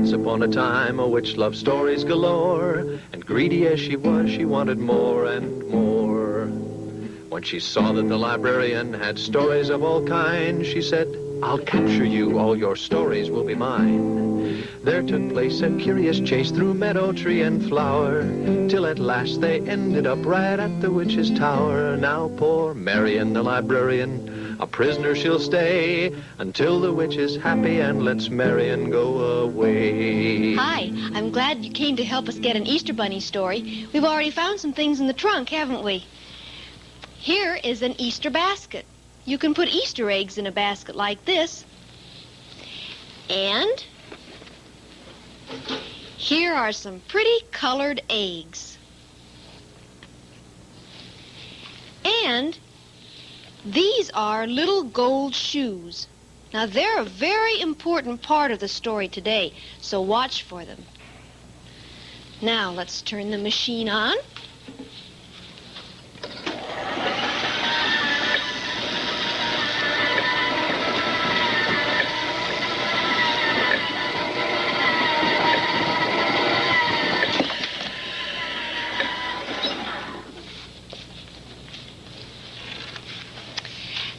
Once upon a time, a witch loved stories galore, and greedy as she was, she wanted more and more. When she saw that the librarian had stories of all kinds, she said, "I'll capture you, all your stories will be mine." There took place a curious chase through meadow, tree, and flower, till at last they ended up right at the witch's tower. Now poor Marian the librarian, a prisoner she'll stay, until the witch is happy and lets Marian go away. Hi, I'm glad you came to help us get an Easter Bunny story. We've already found some things in the trunk, haven't we? Here is an Easter basket. You can put Easter eggs in a basket like this. And here are some pretty colored eggs. And these are little gold shoes. Now, they're a very important part of the story today, so watch for them. Now, let's turn the machine on.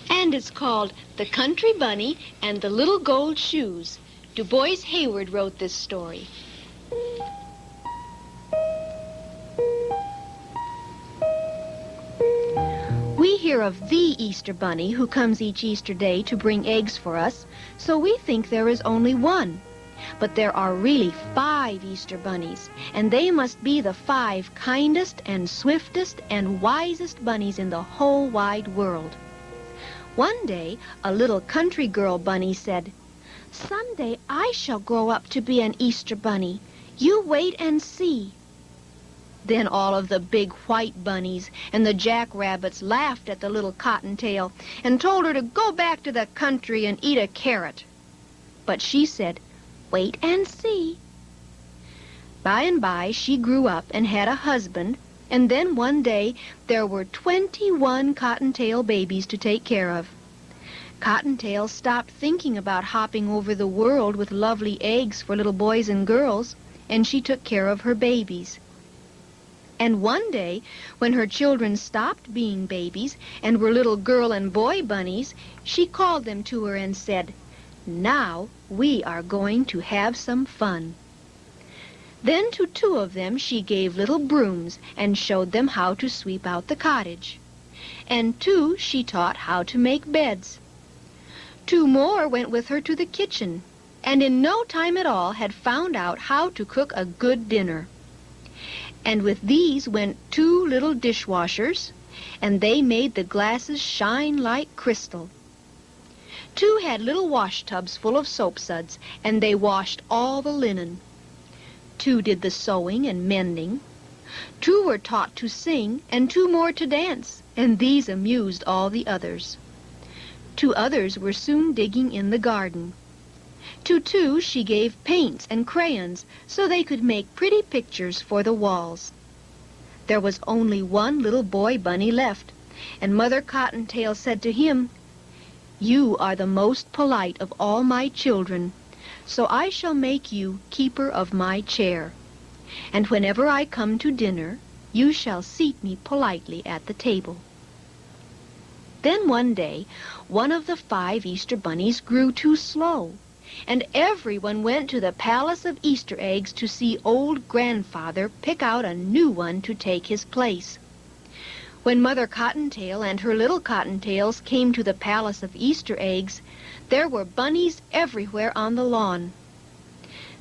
And it's called The Country Bunny and the Little Gold Shoes. Du Bois Hayward wrote this story. We hear of the Easter Bunny who comes each Easter day to bring eggs for us, so we think there is only one. But there are really 5 Easter bunnies, and they must be the 5 kindest and swiftest and wisest bunnies in the whole wide world. One day, a little country girl bunny said, "Someday I shall grow up to be an Easter bunny. You wait and see." Then all of the big white bunnies and the jackrabbits laughed at the little cottontail and told her to go back to the country and eat a carrot. But she said, "Wait and see." By and by, she grew up and had a husband, and then one day there were 21 cottontail babies to take care of. Cottontail stopped thinking about hopping over the world with lovely eggs for little boys and girls, and she took care of her babies. And one day, when her children stopped being babies and were little girl and boy bunnies, she called them to her and said, "Now we are going to have some fun." Then to 2 of them she gave little brooms and showed them how to sweep out the cottage. And 2 she taught how to make beds. 2 more went with her to the kitchen, and in no time at all had found out how to cook a good dinner. And with these went 2 little dishwashers, and they made the glasses shine like crystal. 2 had little wash tubs full of soap suds, and they washed all the linen. 2 did the sewing and mending. 2 were taught to sing, and 2 more to dance, and these amused all the others. 2 others were soon digging in the garden. To 2 she gave paints and crayons so they could make pretty pictures for the walls. There was only one little boy bunny left, and Mother Cottontail said to him, "You are the most polite of all my children, so I shall make you keeper of my chair. And whenever I come to dinner, you shall seat me politely at the table." Then one day, one of the 5 Easter bunnies grew too slow, and everyone went to the Palace of Easter Eggs to see old Grandfather pick out a new one to take his place. When Mother Cottontail and her little cottontails came to the Palace of Easter Eggs, there were bunnies everywhere on the lawn.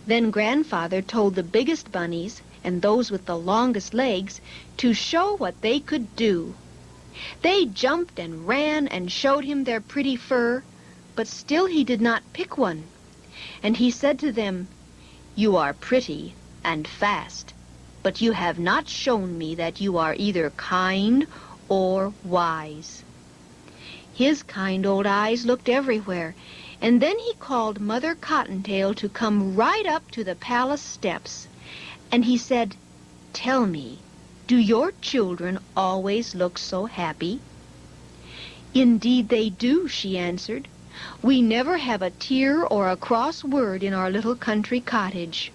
Then Grandfather told the biggest bunnies, and those with the longest legs, to show what they could do. They jumped and ran and showed him their pretty fur, but still he did not pick one. And he said to them, "You are pretty and fast, but you have not shown me that you are either kind or wise." His kind old eyes looked everywhere, and then he called Mother Cottontail to come right up to the palace steps. And he said, "Tell me, do your children always look so happy?" "Indeed they do," she answered. We never have a tear or a cross word in our little country cottage."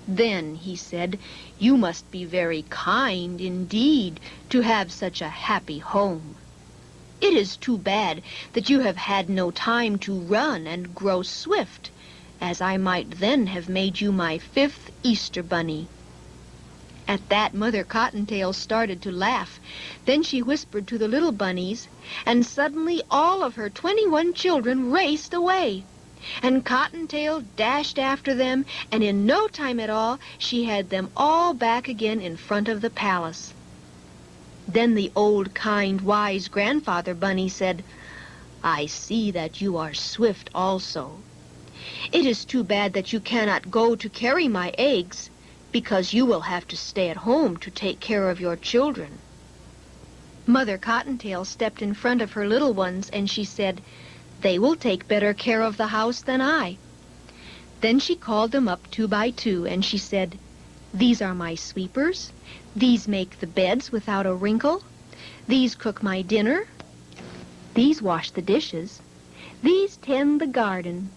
"Then," he said, "you must be very kind indeed to have such a happy home. It is too bad that you have had no time to run and grow swift, as I might then have made you my 5th Easter bunny." At that, Mother Cottontail started to laugh. Then she whispered to the little bunnies, and suddenly all of her 21 children raced away. And Cottontail dashed after them, and in no time at all she had them all back again in front of the palace. Then the old, kind, wise grandfather bunny said, "I see that you are swift also. It is too bad that you cannot go to carry my eggs, because you will have to stay at home to take care of your children." Mother Cottontail stepped in front of her little ones, and she said, "They will take better care of the house than I." Then she called them up 2 by 2, and she said, "These are my sweepers. These make the beds without a wrinkle. These cook my dinner. These wash the dishes. These tend the garden.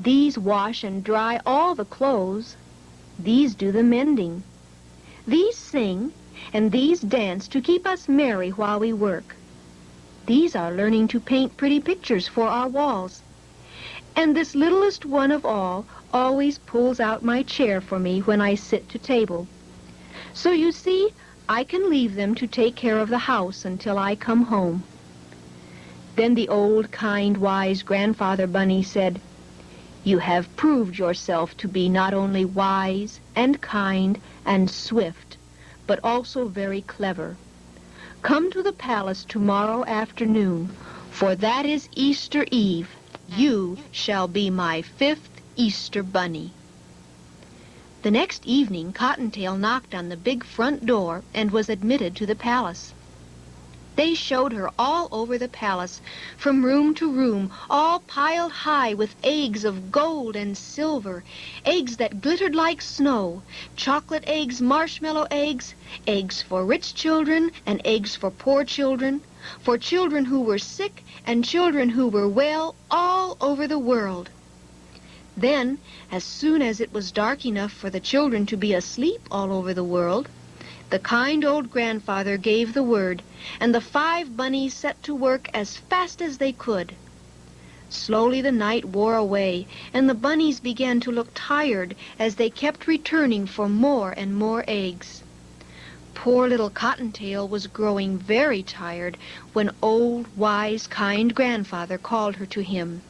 These wash and dry all the clothes. These do the mending. These sing, and these dance to keep us merry while we work. These are learning to paint pretty pictures for our walls. And this littlest one of all always pulls out my chair for me when I sit to table. So you see, I can leave them to take care of the house until I come home." Then the old, kind, wise grandfather bunny said, "You have proved yourself to be not only wise and kind and swift, but also very clever. Come to the palace tomorrow afternoon, for that is Easter Eve. You shall be my 5th Easter bunny." The next evening, Cottontail knocked on the big front door and was admitted to the palace. They showed her all over the palace, from room to room, all piled high with eggs of gold and silver, eggs that glittered like snow, chocolate eggs, marshmallow eggs, eggs for rich children and eggs for poor children, for children who were sick and children who were well, all over the world. Then, as soon as it was dark enough for the children to be asleep all over the world, the kind old grandfather gave the word, and the 5 bunnies set to work as fast as they could. Slowly the night wore away, and the bunnies began to look tired as they kept returning for more and more eggs. Poor little Cottontail was growing very tired when old, wise, kind grandfather called her to him.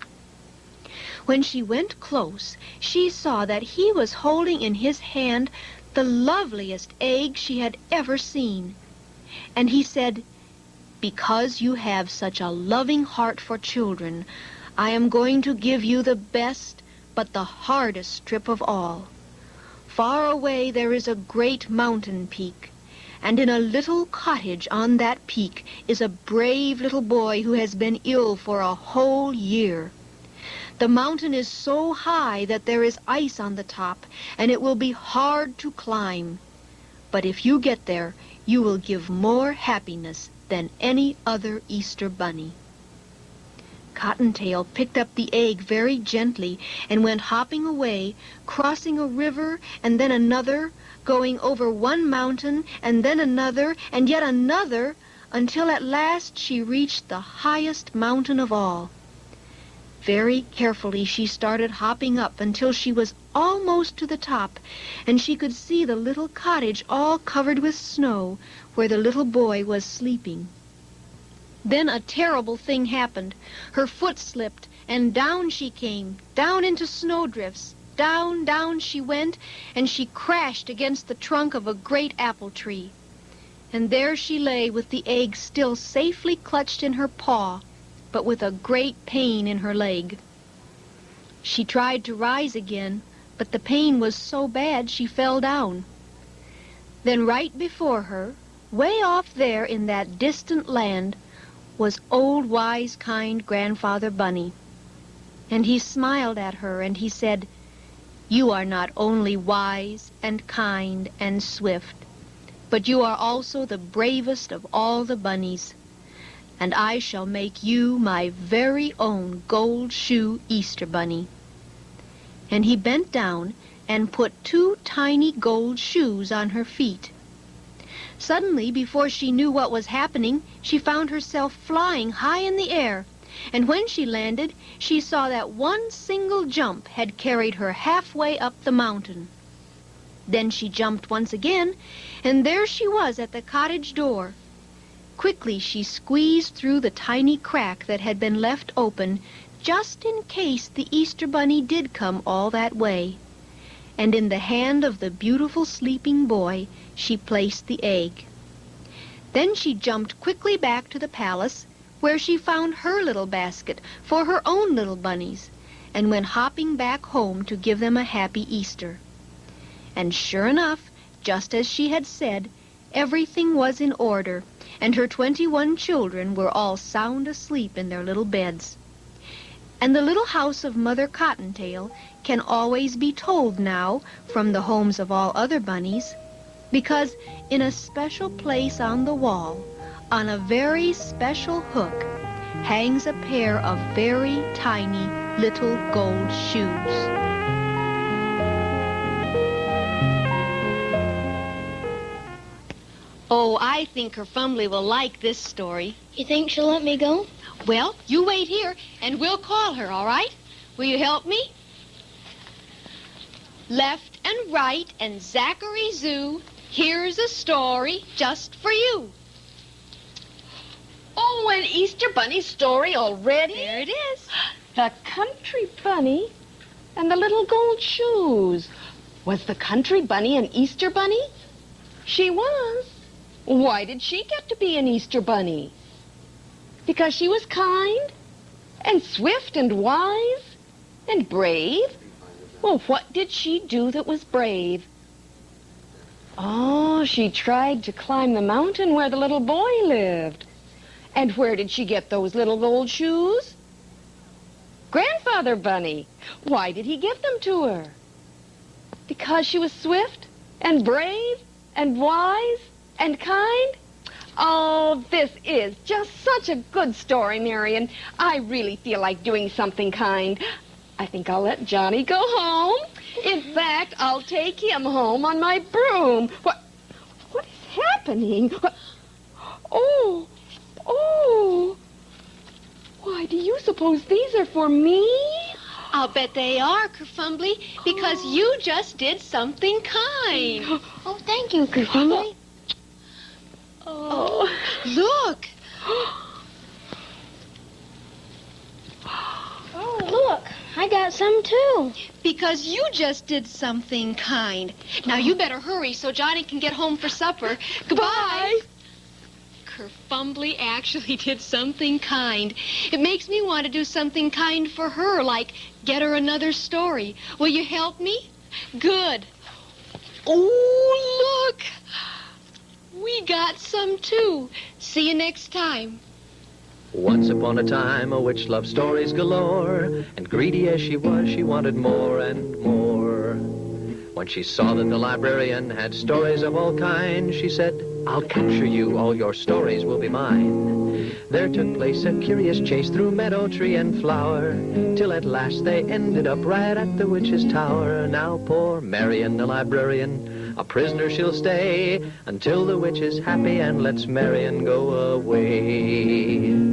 When she went close, she saw that he was holding in his hand the loveliest egg she had ever seen. And he said, "Because you have such a loving heart for children, I am going to give you the best but the hardest trip of all. Far away there is a great mountain peak, and in a little cottage on that peak is a brave little boy who has been ill for a whole year. The mountain is so high that there is ice on the top, and it will be hard to climb. But if you get there, you will give more happiness than any other Easter bunny." Cottontail picked up the egg very gently and went hopping away, crossing a river and then another, going over one mountain and then another and yet another, until at last she reached the highest mountain of all. Very carefully she started hopping up until she was almost to the top, and she could see the little cottage all covered with snow where the little boy was sleeping. Then a terrible thing happened. Her foot slipped, and down she came, down into snowdrifts. Down, down she went, and she crashed against the trunk of a great apple tree. And there she lay with the egg still safely clutched in her paw, but with a great pain in her leg. She tried to rise again, but the pain was so bad she fell down. Then right before her, way off there in that distant land, was old, wise, kind Grandfather Bunny. And he smiled at her and he said, "You are not only wise and kind and swift, but you are also the bravest of all the bunnies. and I shall make you my very own gold shoe Easter bunny." And he bent down and put 2 tiny gold shoes on her feet. Suddenly, before she knew what was happening, she found herself flying high in the air, and when she landed, she saw that one single jump had carried her halfway up the mountain. Then she jumped once again, and there she was at the cottage door. Quickly she squeezed through the tiny crack that had been left open just in case the Easter bunny did come all that way. And in the hand of the beautiful sleeping boy she placed the egg. Then she jumped quickly back to the palace, where she found her little basket for her own little bunnies, and went hopping back home to give them a happy Easter. And sure enough, just as she had said, everything was in order, and her 21 children were all sound asleep in their little beds. And the little house of Mother Cottontail can always be told now from the homes of all other bunnies, because in a special place on the wall, on a very special hook, hangs a pair of very tiny little gold shoes. Oh, I think Kerfumbly will like this story. You think she'll let me go? Well, you wait here, and we'll call her, all right? Will you help me? Left and right and Zachary Zoo, here's a story just for you. Oh, an Easter Bunny story already? There it is. The Country Bunny and the little gold shoes. Was the Country Bunny an Easter Bunny? She was. Why did she get to be an Easter Bunny? Because she was kind and swift and wise and brave. Well, what did she do that was brave? Oh, she tried to climb the mountain where the little boy lived. And where did she get those little gold shoes? Grandfather Bunny. Why did he give them to her? Because she was swift and brave and wise and kind? Oh, this is just such a good story, Marion. I really feel like doing something kind. I think I'll let Johnny go home. In fact, I'll take him home on my broom. What is happening? Oh. Why, do you suppose these are for me? I'll bet they are, Kerfumbly, because you just did something kind. Oh, thank you, Kerfumbly. Oh, look. Oh, look, I got some too. Because you just did something kind. Now you better hurry so Johnny can get home for supper. Goodbye. Kerfumbly actually did something kind. It makes me want to do something kind for her, like get her another story. Will you help me? Good. Oh, look. We got some, too. See you next time. Once upon a time, a witch loved stories galore, and greedy as she was, she wanted more and more. When she saw that the librarian had stories of all kinds, she said, "I'll capture you, all your stories will be mine." There took place a curious chase through meadow, tree, and flower, till at last they ended up right at the witch's tower. Now poor Marion, the librarian, a prisoner she'll stay, until the witch is happy and lets Marion go away.